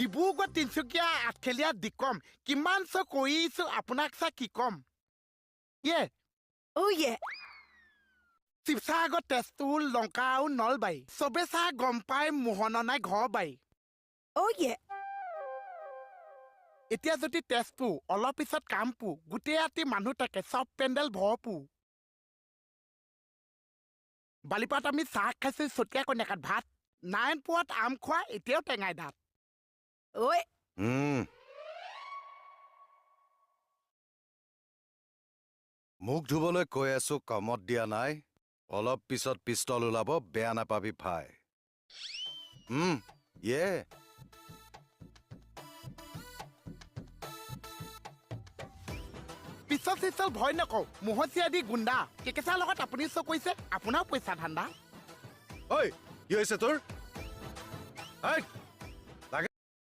ডিব্ৰুগড় তিনচুকীয়া আঠখেলীয়া দিকম কিমান চ কৰিছো আপোনাক চা কি কম ইয়ে শিৱসাগৰ তেজপুৰ লংকা আৰু নলবাৰী চবে চা গম পাই মোহননাই ঘৰ বাৰী এতিয়া যদি তেজপুৰ অলপ পিছত কামপুৰ গোটেই ৰাতি মানুহ থাকে চব পেণ্ডেল ভৰপুৰ বালিপাত আমি চাহ খাইছো চতিয়া কন্যাকাত ভাত নাৰায়ণপুৰত আম খোৱা এতিয়াও টেঙাই দাঁত মুখ ধুবলৈ কৈ আছো কামত দিয়া নাই অলপ পিছত পিষ্টল ওলাব বেয়া নাপাবি ভাই ইয়ে পিছল চিছল ভয় নকওঁ মোহচিয়া দি গুণ্ডা কেকেচাৰ লগত আপুনি চক কৈছে আপোনাৰ পইচা ধান্দা ঐ কি হৈছে তোৰ